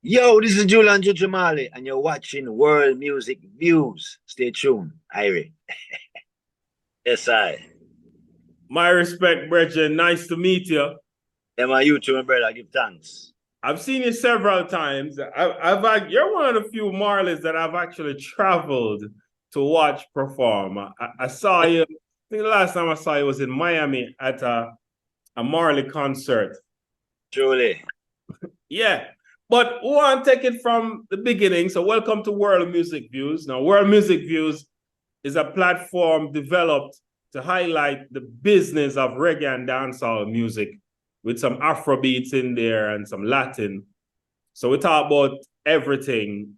Yo, this is Julian Marley, and you're watching World Music Views. Stay tuned, Irie. Yes, I. My respect, brethren. Nice to meet you. Them are you too, my brother. Give thanks. I've seen you several times. You're one of the few Marleys that I've actually traveled to watch perform. I saw you. I think the last time I saw you was in Miami at a Marley concert. Truly. Yeah, but we want to take it from the beginning. So, welcome to World Music Views. Now, World Music Views is a platform developed to highlight the business of reggae and dancehall music with some Afro beats in there and some Latin. So we talk about everything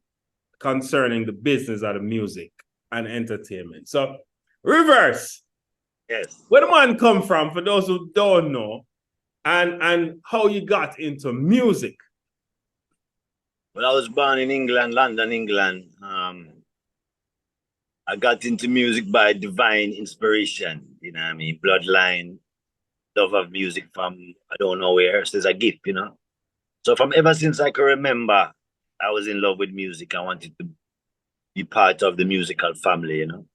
concerning the business of the music and entertainment. So reverse, Yes. where the man come from, for those who don't know, and how you got into music. Well, I was born in England, London, England. I got into music by divine inspiration. You know what I mean? Bloodline, love of music from I don't know where. So it's a gift, you know. So from ever since I can remember, I was in love with music. I wanted to be part of the musical family, you know.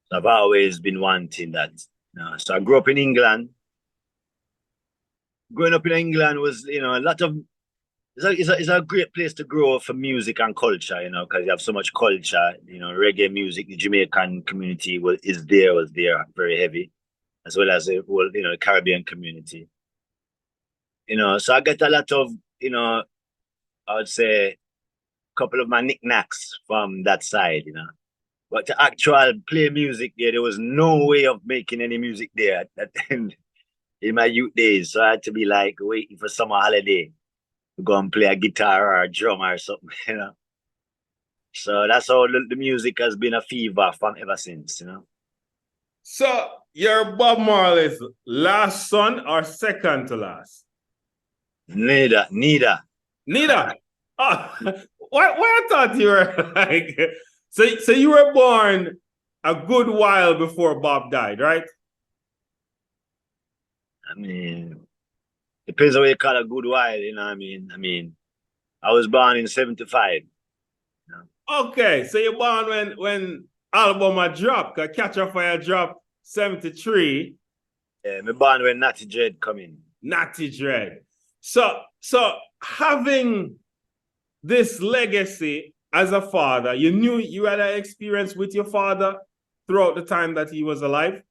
So I've always been wanting that. So I grew up in England. Growing up in England was, a lot of it's a great place to grow for music and culture, because you have so much culture. Reggae music, the Jamaican community was there very heavy, as well as the whole, the Caribbean community. So I get a lot of, I would say a couple of my knickknacks from that side. But to actual play music there was no way of making any music there in my youth days. So I had to be like waiting for summer holiday to go and play a guitar or a drum or something. So that's how the music has been a fever from ever since. So you're Bob Marley's last son or second to last? Neither. Neither. Oh, why I thought you were like so you were born a good while before Bob died, right? I mean, depends on what you call a good while, you know what I mean? I was born in 75. Okay, so you're born when album a drop, Catch a Fire drop 73. Yeah, me born when Natty Dread come in. Natty Dread. So having this legacy as a father, you knew you had an experience with your father throughout the time that he was alive?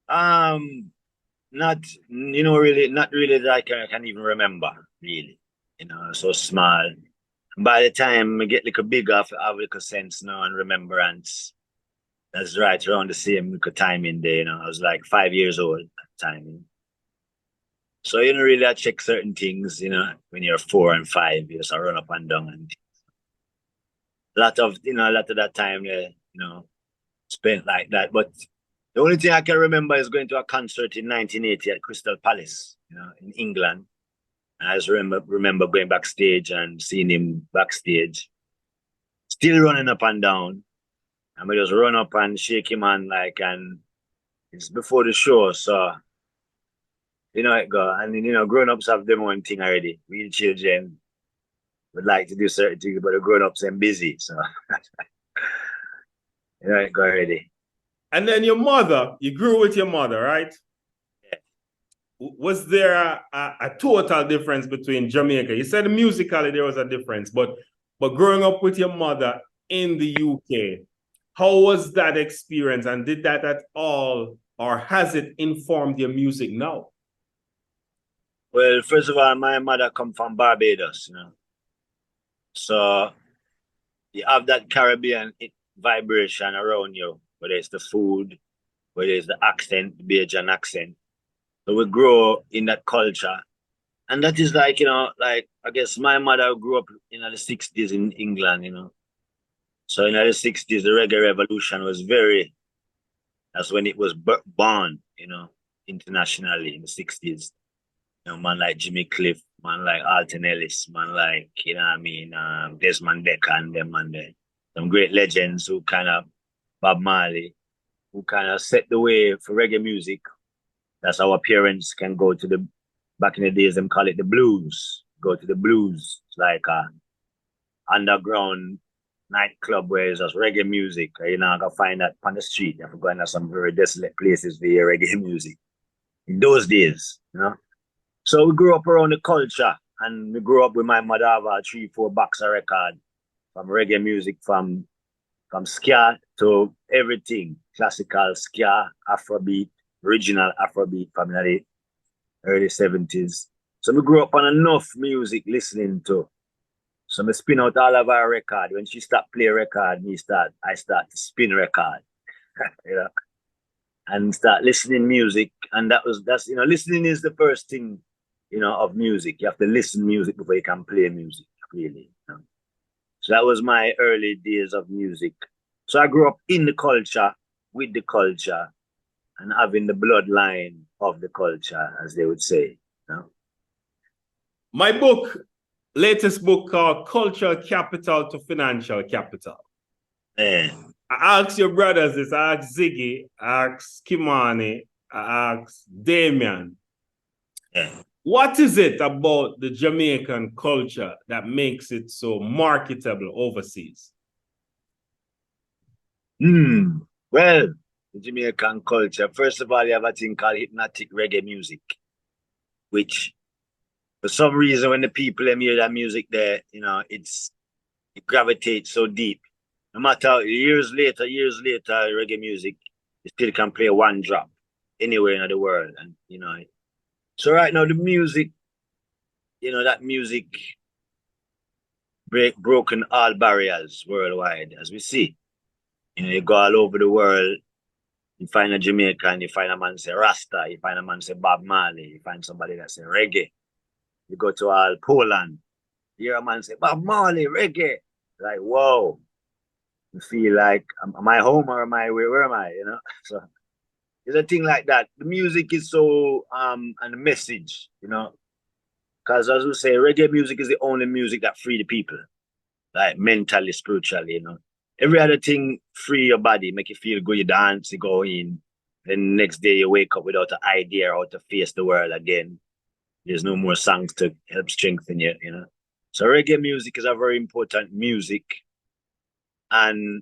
Not really, not really that I can even remember, really. So small. By the time I get little bigger, I have little sense now and remembrance. That's right, around the same little time in there, I was like 5 years old at the time. So you don't really check certain things, when you're 4 and 5, you just run up and down and a lot of that time spent like that. But the only thing I can remember is going to a concert in 1980 at Crystal Palace, in England. And I just remember going backstage and seeing him backstage, still running up and down. And we just run up and shake him hand and it's before the show, so it go. And grown ups have their own thing already. We children would like to do certain things, but the grown ups are busy, so it go already. And then your mother, you grew with your mother, right? Yeah. Was there a total difference between Jamaica? You said musically there was a difference, but growing up with your mother in the UK, how was that experience? And did that at all, or has it informed your music now? Well, first of all, my mother come from Barbados, so you have that Caribbean vibration around you, whether it's the food, whether it's the accent, the Bajan accent. So we grow in that culture. And that is like, like I guess my mother grew up in the 60s in England. So in the 60s, the reggae revolution was that's when it was born, internationally in the 60s. Man like Jimmy Cliff, man like Alton Ellis, man like, Desmond Dekker and them and them. Some great legends who kind of, Bob Marley, who kind of set the way for reggae music. That's how our parents can go to back in the days, them call it the blues. Go to the blues It's like a underground nightclub where it's just reggae music. You know, I can find that on the street. You have to go into some very desolate places for your reggae music. In those days, you know. So we grew up around the culture, and we grew up with my mother have a 3-4 box of record from reggae music, from ska to everything, classical ska, Afrobeat, original Afrobeat from the early 70s. So we grew up on enough music listening to. So we spin out all of our record. When she start play record, I start to spin record, you know, and start listening music. And that's listening is the first thing, of music. You have to listen music before you can play music, really. So that was my early days of music. So I grew up in the culture, with the culture, and having the bloodline of the culture, as they would say. My latest book called Cultural Capital to Financial Capital. Yeah. I asked your brothers this. I asked Ziggy, I asked Kimani, I asked Damian. Yeah. What is it about the Jamaican culture that makes it so marketable overseas? Well, the Jamaican culture, first of all, you have a thing called hypnotic reggae music, which for some reason when the people hear that music there, it gravitates so deep. No matter years later, reggae music, you still can play one drop anywhere in the world. And so right now the music, that music broken all barriers worldwide, as we see. You go all over the world, you find a Jamaican, you find a man say Rasta, you find a man say Bob Marley, you find somebody that say reggae. You go to all Poland, you hear a man say Bob Marley, reggae. Like, whoa. You feel like, am I home or am I, where am I, So it's a thing like that. The music is so, and the message, because as we say, reggae music is the only music that free the people, like mentally, spiritually, Every other thing free your body, make you feel good, you dance, you go in. Then the next day you wake up without an idea how to face the world again. There's no more songs to help strengthen you, So reggae music is a very important music. And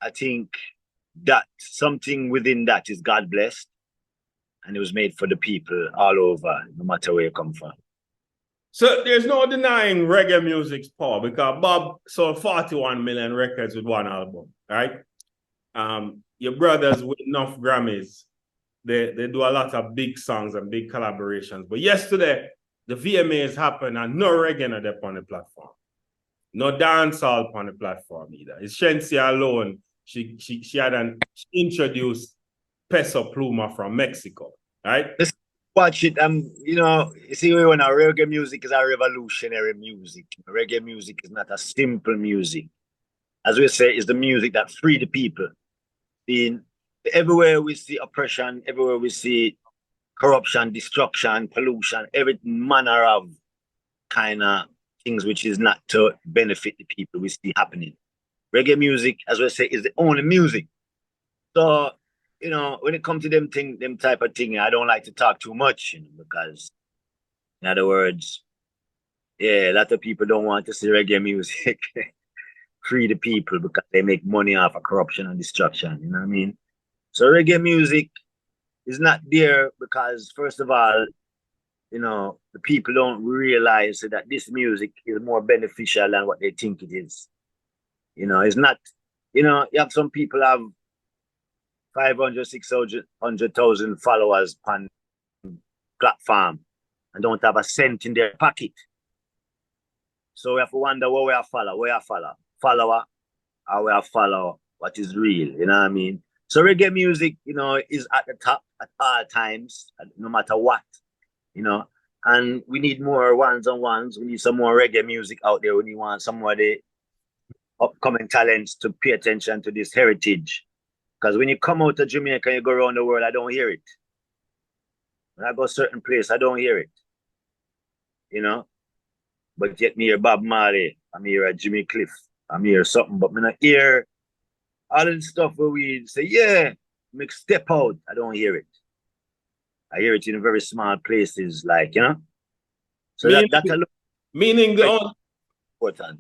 I think that something within that is God blessed. And it was made for the people all over, no matter where you come from. So there's no denying reggae music's power because Bob sold 41 million records with one album, right? Your brothers with enough Grammys, they do a lot of big songs and big collaborations. But yesterday, the VMAs happened and no reggae on the platform. No dancehall on the platform either. It's Shensia alone. She introduced Peso Pluma from Mexico, right? Let's watch it. You see, when reggae music is a revolutionary music. Reggae music is not a simple music. As we say, it's the music that free the people. Everywhere we see oppression, everywhere we see corruption, destruction, pollution, every manner of kind of things which is not to benefit the people we see happening. Reggae music, as we say, is the only music. So, when it comes to them type of thing, I don't like to talk too much, because in other words, yeah, a lot of people don't want to see reggae music free the people because they make money off of corruption and destruction. You know what I mean? So reggae music is not there because, first of all, the people don't realize that this music is more beneficial than what they think it is. It's not, you have some people have 500, 600,000 followers on platform and don't have a cent in their pocket. So we have to wonder what we are follower, or we are follow what is real, you know what I mean? So reggae music, is at the top at all times, no matter what, and we need more ones-on-ones. We need some more reggae music out there. We want some of the upcoming talents to pay attention to this heritage. Because when you come out of Jamaica and you go around the world, I don't hear it. When I go to a certain place, I don't hear it. But yet me hear Bob Marley, I'm here Jimmy Cliff, I'm here something, but me not hear all of the stuff where we say, yeah, make step out. I don't hear it. I hear it in very small places, like, So meaning important.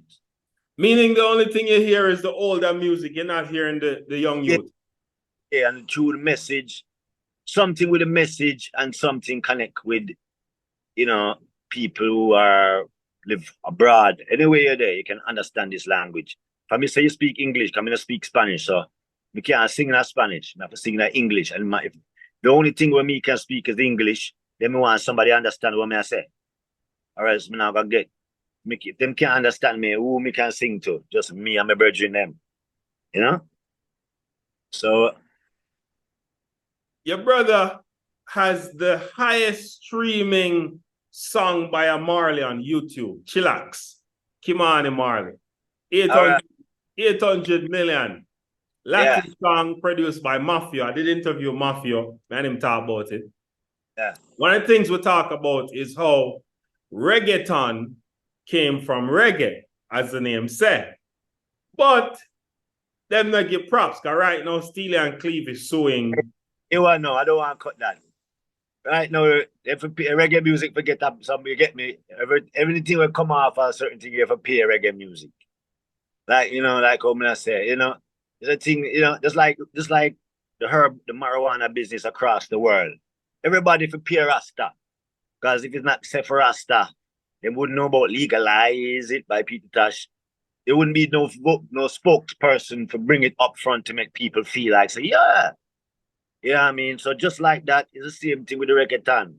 Meaning the only thing you hear is the older music. You're not hearing the young Yeah, youth. yeah, and through the message, something with a message and something connect with, you know, people who are live abroad. Anyway you're there, you can understand this language. For me, say you speak English, come in to speak Spanish, so we can't sing in Spanish. I have to sing in English. And if the only thing where me can speak is English, then me want somebody understand what me I say. Or else me not gonna get. If them can't understand me, who me can sing to? Just me and my brethren them. You know? So Your brother has the highest streaming song by a Marley on YouTube. Chillax. Kimani Marley. all right. 800 million. Yeah, Latin song produced by Mafia. I did interview Mafia and him talk about it. yeah. One of the things we talk about is how reggaeton came from reggae, as the name said. But them not give props, because right now Steely and Cleve is suing. You want to know, I don't want to cut that. Right now, if you pay reggae music, forget that some you get me. Everything will come off a certain thing, you have to pay reggae music. Like, you know, like how I say, you know, it's a thing, you know, just like the marijuana business across the world. Everybody for pay Rasta. Because if it's not set for Rasta, they wouldn't know about legalize it by Peter Tosh. There wouldn't be no spokesperson to bring it up front to make people feel like say, yeah. Yeah, I mean, so just like that, it's the same thing with the reggaeton.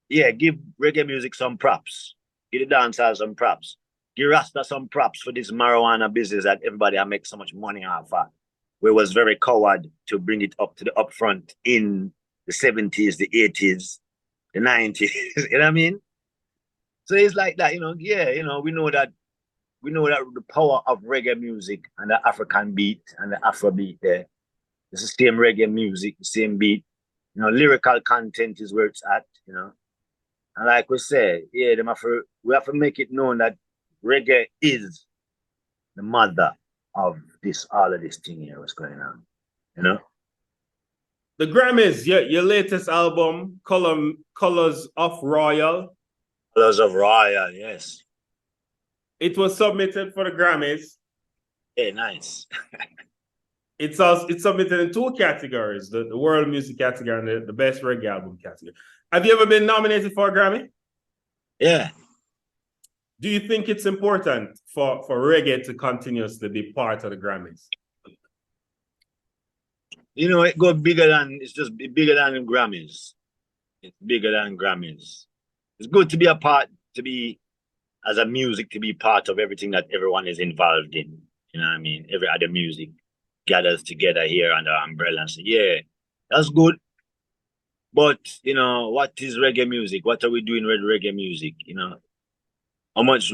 Yeah, give reggae music some props. Give the dancers some props. Give Rasta some props for this marijuana business that everybody make so much money off of. We was very coward to bring it up to the upfront in the 70s, the 80s, the 90s. You know what I mean? So it's like that, you know, yeah, you know, we know that the power of reggae music and the African beat and the Afro beat there. It's the same reggae music, the same beat. You know, lyrical content is where it's at, you know. And like we say, yeah, we have to make it known that reggae is the mother of all of this thing here, what's going on. You know? The Grammys, your latest album, Colors of Royal. Colors of Royal, yes. It was submitted for the Grammys. Yeah, nice. It's submitted in two categories, the world music category and the best reggae album category. Have you ever been nominated for a Grammy? Yeah. Do you think it's important for reggae to continuously be part of the Grammys? You know, it goes bigger than, it's just bigger than Grammys. It's bigger than Grammys. It's good to be a part, to be, as a music, to be part of everything that everyone is involved in. You know what I mean? Every other music gathers together here under umbrella and say, yeah, that's good. But, you know, what is reggae music? What are we doing with reggae music? You know, how much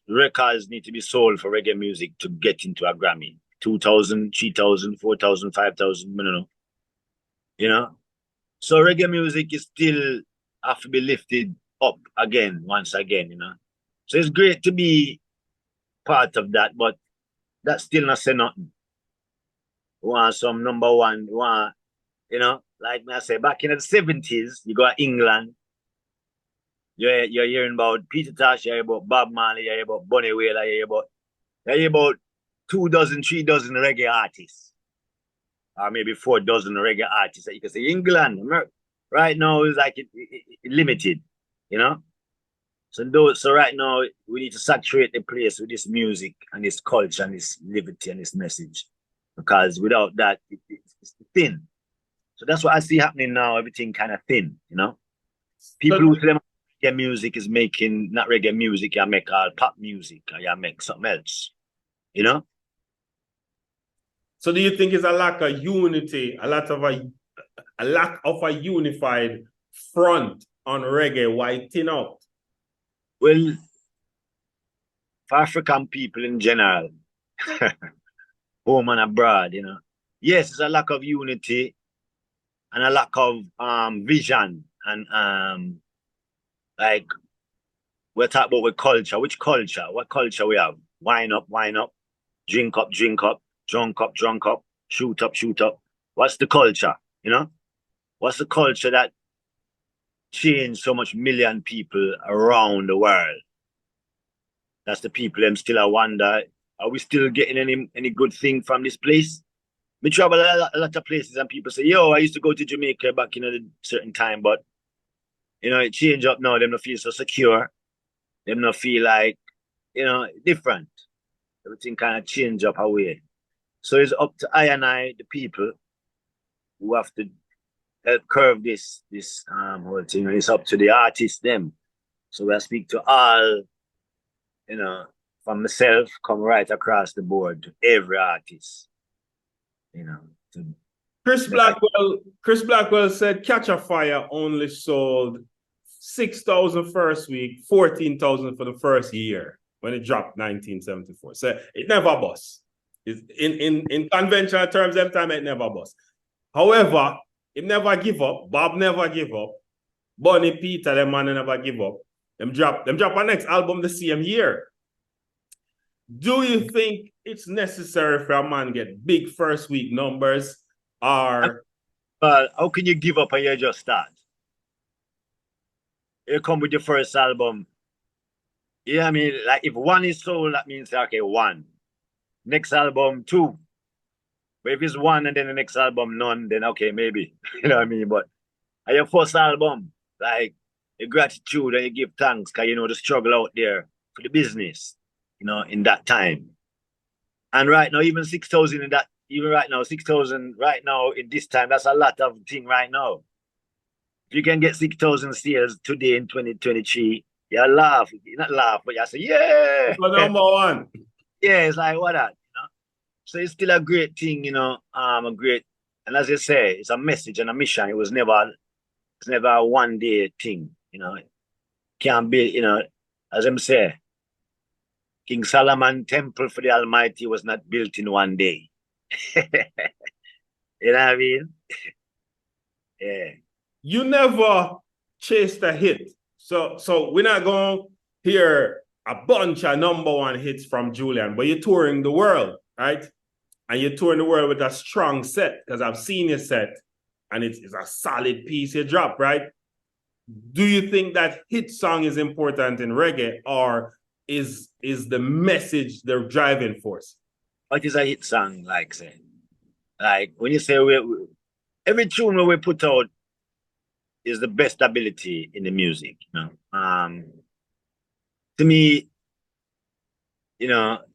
records need to be sold for reggae music to get into a Grammy? 2,000, 3,000, 4,000, 5,000, I don't know. You know? So reggae music is still have to be lifted up again, once again, you know. So it's great to be part of that, but that's still not say nothing. We want some number one, we want, you know, like I say, back in the 70s, you go to England, you're hearing about Peter Tosh, you're hearing about Bob Marley, you're hearing about Bunny Wailer, you're hearing about 2 dozen, 3 dozen reggae artists. Or maybe 4 dozen reggae artists that you can say England, America. Right now is like it limited, you know? So right now we need to saturate the place with this music and this culture and this liberty and this message. Because without that, it's thin. So that's what I see happening now. Everything kind of thin, you know. People who say reggae music is making not reggae music, you make all pop music or you make something else, you know. So do you think it's a lack of unity, a lack of a unified front on reggae? Why thin out? Well, for African people in general, home and abroad, you know, yes, it's a lack of unity and a lack of vision and like we're talking about with culture. Which culture? What culture we have? Wine up, drink up, drunk up, shoot up. What's the culture? You know? What's the culture that changed so much million people around the world? That's the people them still I wonder, are we still getting any good thing from this place? We travel a lot of places and people say, yo, I used to go to Jamaica back in a certain time, but it changed up now. Them not feel so secure. Them not feel like, different. Everything kind of change up away. So it's up to I and I, the people, who have to help curve this whole thing. And it's up to the artists them. So I speak to all, from myself, come right across the board to every artist, to Chris Blackwell said Catch a Fire only sold 6,000 first week, 14,000 for the first year when it dropped 1974. So it never bust. In conventional terms, every time it never bust. However, it never give up. Bob never give up. Bonnie Peter, them man never give up. Them drop our next album the same year. Do you think it's necessary for a man get big first week numbers, or how can you give up and you just start? You come with your first album. Yeah, I mean, like if one is sold, that means okay, one. Next album, two. But if it's one and then the next album, none, then okay, maybe. You know what I mean? But at your first album, like your gratitude and you give thanks, because you know the struggle out there for the business, in that time. And right now, even 6,000 in that, even right now, 6,000 right now in this time, that's a lot of thing right now. If you can get 6,000 sales today in 2023, you laugh. You not laugh, but you say, yeah. number one. Yeah, it's like what that, So it's still a great thing, a great, and as you say, it's a message and a mission. It's never a one day thing, Can't be, as I'm say, King Solomon Temple for the Almighty was not built in one day. You know what I mean? Yeah. You never chased a hit. So we're not going to hear a bunch of number one hits from Julian, but you're touring the world, right? And you're touring the world with a strong set, because I've seen your set and it's a solid piece you drop, right? Do you think that hit song is important in reggae, or is the message the driving force? What is a hit song like, say? Like when you say every tune we put out is the best ability in the music, to me, not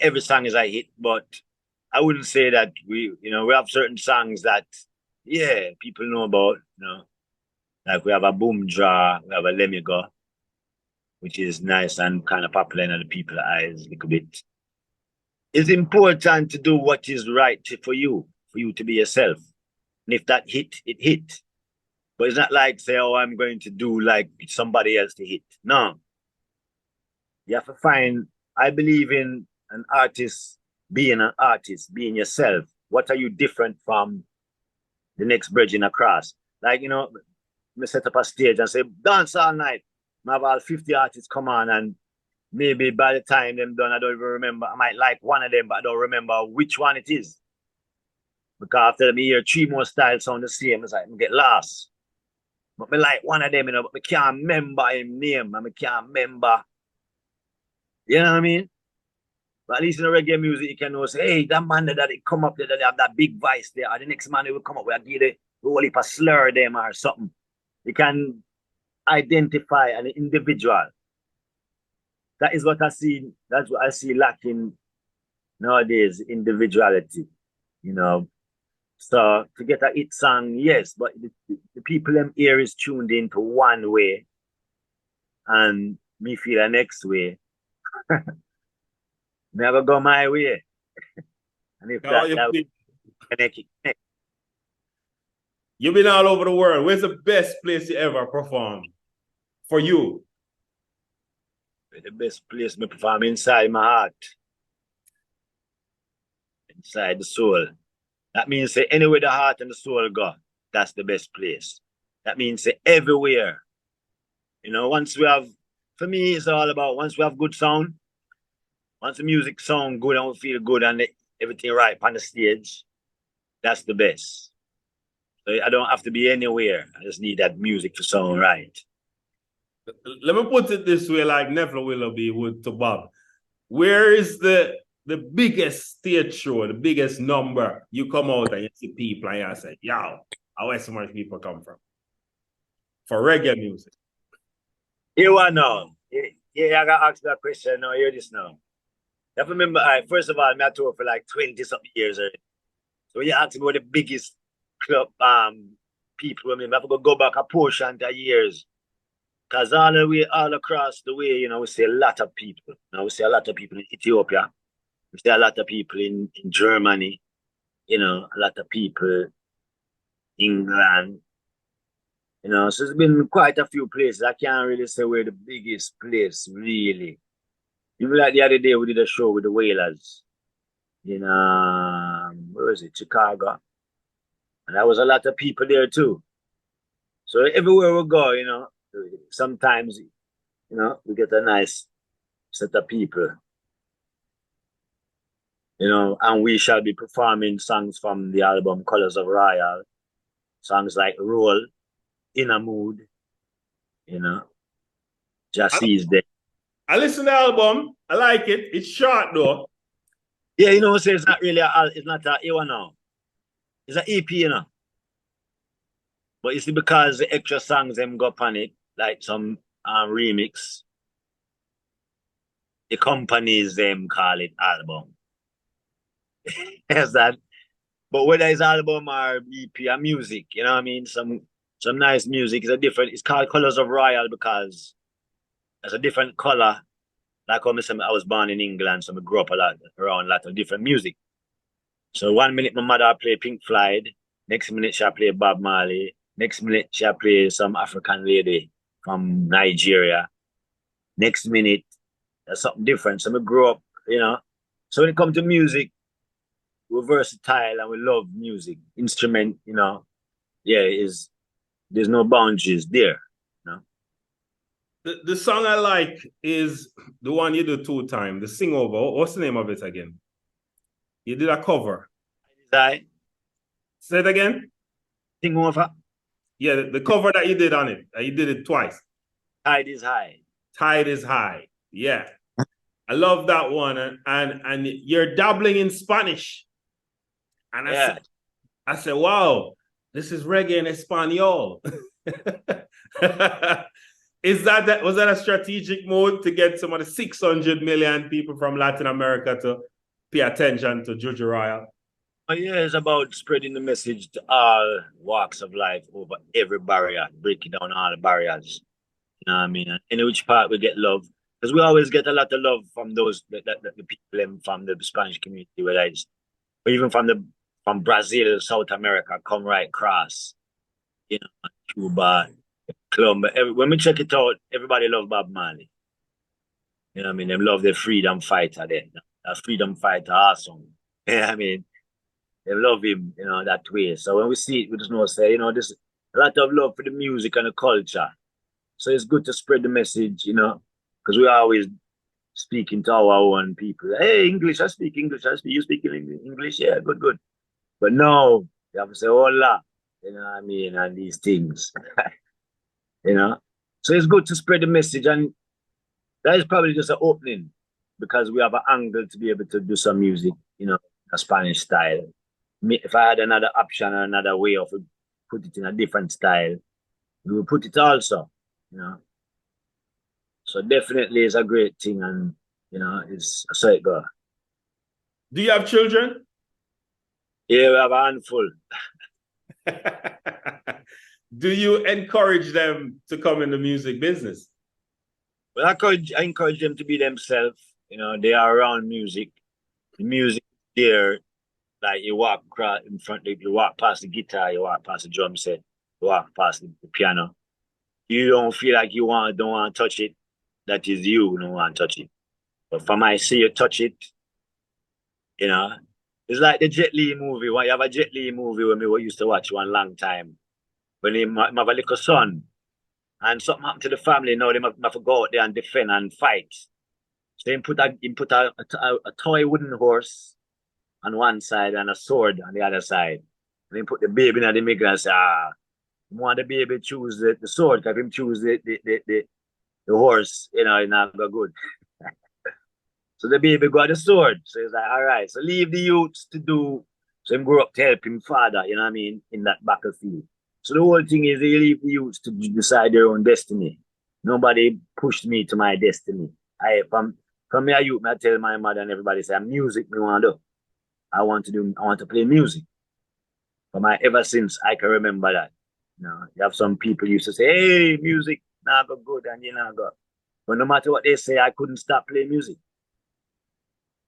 every song is a hit, but I wouldn't say that we have certain songs that, yeah, people know about, like we have a Boom Draw, we have a Let Me Go, which is nice and kind of popular in the people's eyes a little bit. It's important to do what is right for you to be yourself. And if that hit, it hit. But it's not like say, oh, I'm going to do like somebody else to hit. No. You have to find, I believe in an artist, being yourself. What are you different from the next bridging across? Like, me set up a stage and say, dance all night. I have all 50 artists come on, and maybe by the time them done, I don't even remember. I might like one of them, but I don't remember which one it is. Because after me hear three more styles sound the same, it's like I get lost. But me like one of them, but I can't remember his name, and I can't remember. You know what I mean? But at least in the reggae music, you can know, say, hey, that man that it come up there, that have that big voice there, or the next man will come up with a whole heap of slur them or something. You can identify an individual. That is what I see. That's what I see lacking nowadays, individuality. So to get a hit song, yes, but the people them ear is tuned into one way, and me feel the next way. Never go my way. And if you've been all over the world. Where's the best place you ever performed for you? The best place me perform inside my heart. Inside the soul. That means say anywhere the heart and the soul go, that's the best place. That means say everywhere. Once we have, for me, it's all about once we have good sound, once the music sound good and we feel good and everything right on the stage, that's the best. So I don't have to be anywhere. I just need that music to sound right. let me put it this way, like Neville Willoughby would to Bob. Where is the biggest stage show, the biggest number? You come out and you see people and you say, yo, where so much people come from? For reggae music. You want know? Yeah, I got asked that question now. Hear this now. You have to remember, first of all, I toured for like 20 something years already. So when you ask me about the biggest club people, I mean, I have to go back a portion of years. Because all across the way, you know, we see a lot of people. You know, we see a lot of people in Ethiopia. We see a lot of people in Germany. You know, a lot of people in England. You know, so it's been quite a few places. I can't really say where the biggest place, really. Even like the other day, we did a show with the Whalers in, where was it, Chicago. And there was a lot of people there too. So everywhere we go, you know, sometimes, you know, we get a nice set of people. You know, and we shall be performing songs from the album Colors of Royal. Songs like Roll, In a Mood, you know, Jassie's Day. I listen to the album. I like it. It's short though. Yeah, you know, so it's not really it's not a A1 now. It's an EP, you know. But you see, because the extra songs them go on it, like some remix, the companies them call it album. Yes, that. But whether it's album or EP or music, you know what I mean? Some nice music is a different. It's called Colors of Royal because it's a different color. Like I was born in England, so I grew up around a lot of different music. So 1 minute my mother play Pink Floyd, next minute she play Bob Marley, next minute she play some African lady from Nigeria. Next minute, there's something different. So I grew up, you know. So when it comes to music, we're versatile and we love music. Instrument, you know, yeah, there's no boundaries there. You know? The song I like is the one you do 2 times, the sing over. What's the name of it again? You did a cover. Say it again. Sing over. Yeah, the cover that you did on it. You did it twice. Tide is high. Tide is high. Yeah. I love that one. And you're dabbling in Spanish. And I said, wow, this is reggae in Espanol. Was that a strategic move to get some of the 600 million people from Latin America to pay attention to Juju Royal? Oh, yeah, it's about spreading the message to all walks of life over every barrier, breaking down all the barriers. You know what I mean? And in which part we get love. Because we always get a lot of love from those the people from the Spanish community, whether it's or even from Brazil, South America, come right across. You know, Cuba, Colombia. When we check it out, everybody love Bob Marley. You know what I mean? They love the freedom fighter there. That freedom fighter awesome. You know what I mean? They love him, you know, that way. So when we see it, we just know say, you know, there's a lot of love for the music and the culture. So it's good to spread the message, you know, because we always speaking to our own people. Hey, English, I speak English. You speak English? Yeah, good. But no, you have to say hola, you know what I mean, and these things, you know. So it's good to spread the message, and that is probably just an opening because we have an angle to be able to do some music, you know, a Spanish style. If I had another option or another way of put it in a different style, we would put it also, you know. So definitely it's a great thing, and you know, it's so it goes. Do you have children? Yeah, we have a handful. Do you encourage them to come in the music business? Well, I encourage them to be themselves. You know, they are around music. The music there, like you walk in front, you walk past the guitar, you walk past the drum set, you walk past the piano. You don't feel like don't want to touch it. That is you don't want to touch it. But for my see you touch it, you know, it's like the Jet Li movie. When you have a Jet Li movie when we used to watch one long time. When he have a little son and something happened to the family, now they have to go out there and defend and fight. So he put a toy wooden horse on one side and a sword on the other side. And he put the baby in the middle and say, want the baby choose the sword, because him choose the the horse, you know, it not go good. So the baby got the sword. So he's like, all right, so leave the youths to do. So him grow up to help him father, you know what I mean, in that battlefield. So the whole thing is they leave the youths to decide their own destiny. Nobody pushed me to my destiny. I from me a youth, I tell my mother and everybody say music me want to do. I want to play music. But ever since I can remember that. You know, you have some people used to say, hey, music now go good and you know go. But no matter what they say, I couldn't stop playing music.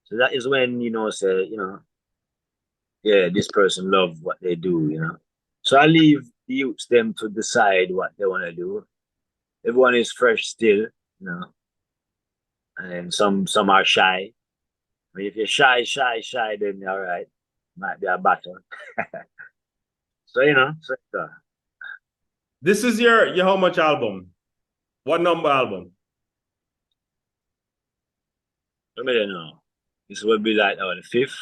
So that is when, you know, say, you know, yeah, this person love what they do, you know. So I leave the youths them to decide what they want to do. Everyone is fresh still, you know, and some are shy. I mean, if you're shy, then all right, might be a battle. So you know, so, This is your how much album? What number album? let me know. This will be like the fifth.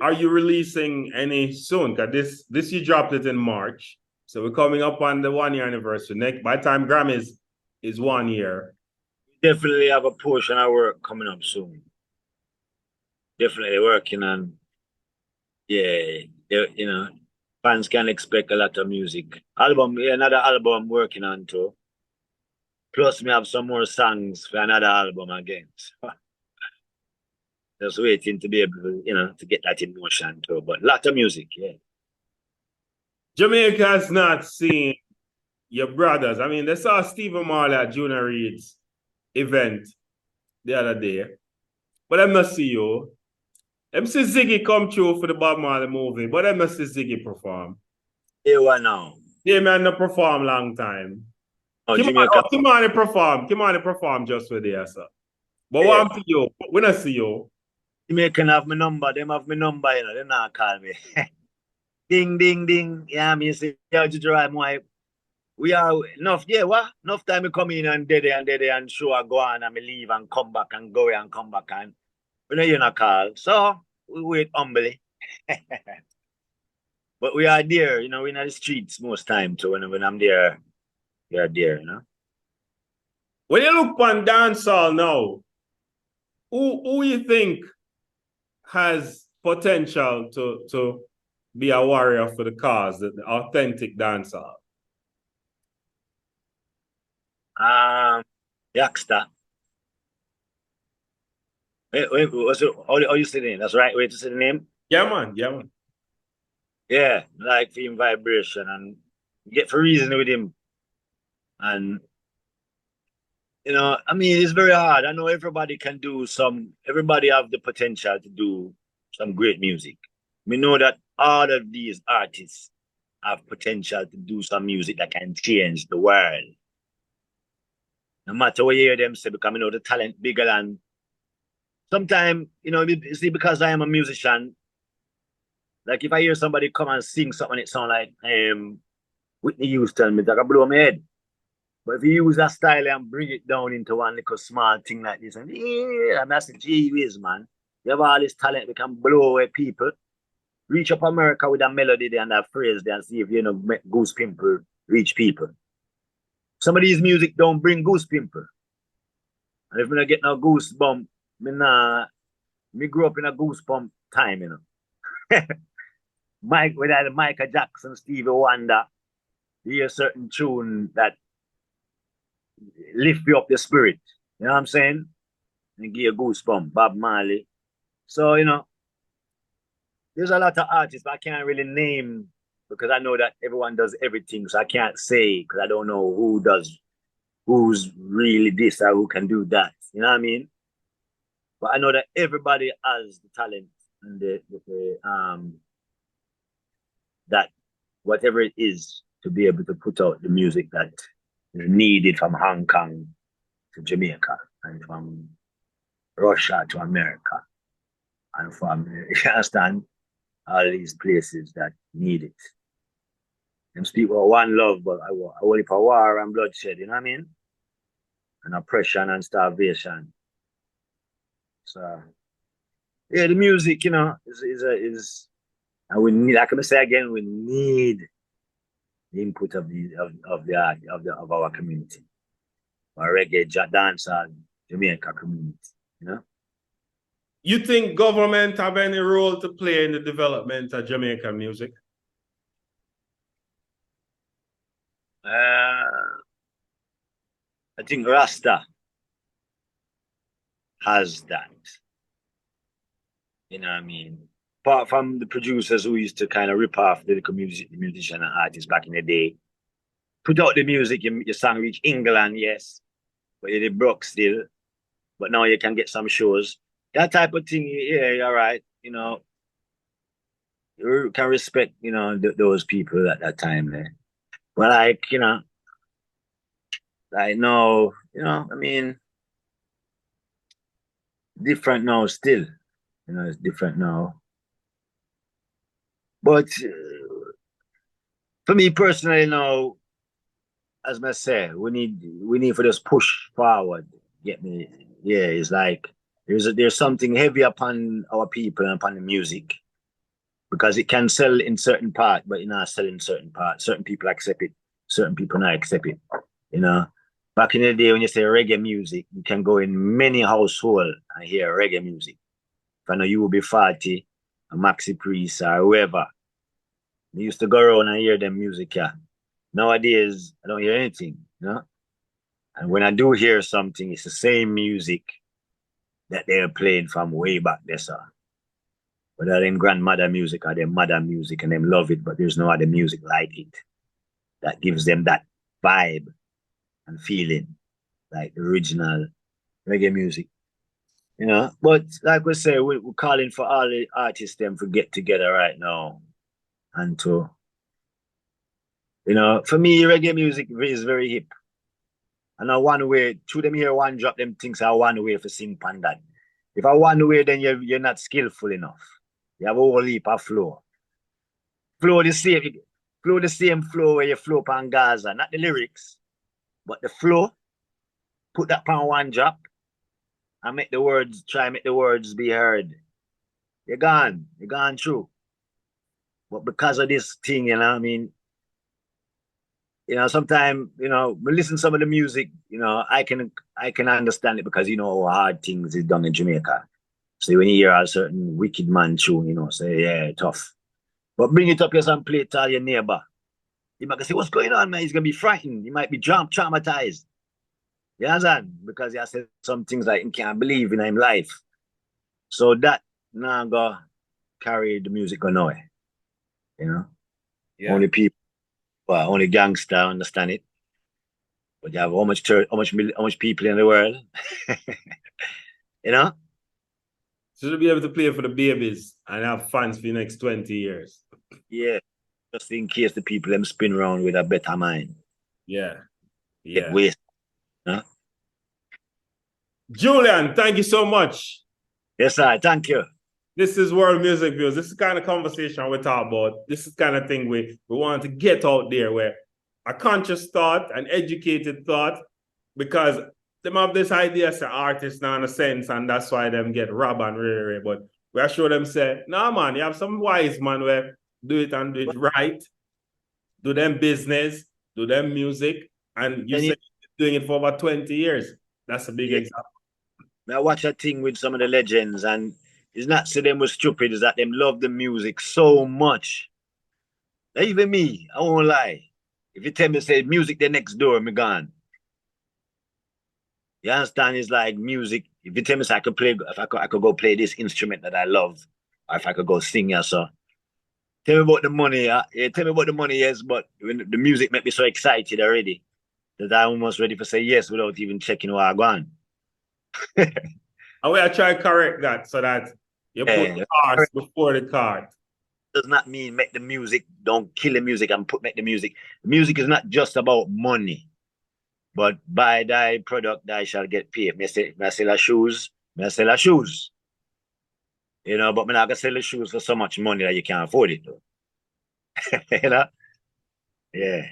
Are you releasing any soon? Because this you dropped it in March. So we're coming up on the 1 year anniversary. Next by the time Grammys is 1 year. Definitely have a portion of work coming up soon. Definitely working on, yeah, you know, fans can expect a lot of music. Album, yeah, another album I'm working on too. Plus, me have some more songs for another album again. So, just waiting to be able to, you know, to get that in motion too. But a lot of music, yeah. Jamaica has not seen your brothers. I mean, they saw Stephen Marley at Junior Reid's event the other day. But I must see you. Them see Ziggy come through for the Bob Marley movie, but I must see Ziggy perform. Here one now. Yeah, man, not perform long time. Oh, Jamaica. Come on and perform just for there, sir. But Yeah. what I'm to you, when I see you. Jamaican have my number. Them have my number, you know. They not call me. Ding, ding, ding. Yeah, I mean, say, yeah, to drive my. We are enough, yeah, what? Enough time we come in and dead and show I go on and me leave and come back and go and come back and we know you're not call. So we wait humbly. But we are there, you know, we're in the streets most time. So when I'm there, we are there, you know. When you look on dancehall now, who you think has potential to be a warrior for the cause, the authentic dancehall? Youngster. What's it, how you say the name? That's the right way to say the name? Yeah, man. Yeah, man. Yeah, like for him vibration and get for reason with him. And you know, I mean, it's very hard. I know everybody have the potential to do some great music. We know that all of these artists have potential to do some music that can change the world. No matter what you hear them say, because you know the talent bigger than sometimes, you know, you see, because I am a musician, like if I hear somebody come and sing something, it sound like Whitney Houston, me like I blow my head. But if you use that style and bring it down into one little small thing like this, and yeah, and that's the gee whiz, man. You have all this talent, we can blow away people. Reach up America with a melody there and that phrase there and see if you know make goose pimple reach people. Some of these music don't bring goose pimple. And if we not get no goosebump, me grew up in a goosebump time, you know. Whether Michael Jackson, Stevie Wonder, you hear a certain tune that lift you up the spirit. You know what I'm saying? And give you a goosebump. Bob Marley. So, you know, there's a lot of artists, but I can't really name because I know that everyone does everything. So I can't say because I don't know who's really this or who can do that. You know what I mean? But I know that everybody has the talent and that whatever it is to be able to put out the music that is needed from Hong Kong to Jamaica and from Russia to America and from you understand all these places that need it. Them speak about one love, but I only for war and bloodshed, you know what I mean? And oppression and starvation. So yeah, the music, you know, is and we need, like I say again, we need the input of the art of our community. or reggae, dancehall, Jamaica community, you know. You think government have any role to play in the development of Jamaican music? I think Rasta has that. You know what I mean? Apart from the producers who used to kind of rip off the musician and artists back in the day, put out the music, your song reach England, yes, but it broke still. But now you can get some shows. That type of thing, yeah, you're right. You know, you can respect, you know, those people at that time there. But like, you know, like no, you know, I mean, different now still. You know, it's different now. But for me personally, now, as I say, we need for this push forward. Get me? Yeah, it's like there's something heavy upon our people and upon the music because it can sell in certain part, but it not sell in certain part. Certain people accept it, certain people not accept it. You know, back in the day when you say reggae music, you can go in many household and hear reggae music. If I know you will be 40, a Maxi Priest or whoever, they used to go around and hear them music. Yeah. Nowadays, I don't hear anything. You know, and when I do hear something, it's the same music that they're playing from way back there, sir. Whether them grandmother music or their mother music and them love it, but there's no other music like it that gives them that vibe and feeling like the original reggae music. You know, but like we say, we're calling for all the artists them to get together right now and to, you know, for me, reggae music is very hip. And I one way, through them here, one drop them things I one way for sing pan that. If I one way, then you're not skillful enough. You have a whole heap of flow. Flow the same, flow the same flow where you flow pan Gaza, not the lyrics, but the flow. Put that pan one drop and make the words, try make the words be heard. You're gone through. But because of this thing, you know, I mean, you know, sometimes, you know, we listen to some of the music, you know, I can understand it because you know how hard things is done in Jamaica. So when you hear a certain wicked man tune, you know, say, yeah, tough. But bring it up here and play it to your neighbor. You might say, what's going on, man? He's gonna be frightened. He might be traumatized. You understand? Because he has said some things like he can't believe in his life. So that now go carry the music on away. You know? Yeah. Only people, well, only gangster understand it. But you have how much people in the world. You know? So to be able to play for the babies and have fans for the next 20 years. Yeah. Just in case the people them spin around with a better mind. Yeah. Get Yeah. waste. You know? Julian, thank you so much. Yes, sir. Thank you. This is World Music Views. This is the kind of conversation we talk about. This is the kind of thing we want to get out there where a conscious thought, an educated thought, because them have this idea as an artist now in a sense, and that's why them get robbed and rare. But we are sure them say, nah, man, you have some wise man where do it and do it right, do them business, do them music, and you say doing it for over 20 years. That's a big example. I watch a thing with some of the legends, and it's not say them was stupid, it's that them love the music so much. Even me, I won't lie. If you tell me say music the next door, me gone. You understand? It's like music. If you tell me say I could play, if I could go play this instrument that I love, or if I could go sing, yeah, so tell me about the money. Yeah, tell me about the money, yes, but when the music make me so excited already that I'm almost ready to say yes without even checking where I gone. And we are trying to correct that so that you put the cars before the cart. Does not mean make the music, don't kill the music and make the music. The music is not just about money, but by thy product thou shall get paid. Me sell a shoes, me sell a shoes. You know, but me not gonna sell the shoes for so much money that you can't afford it though. You know? Yeah.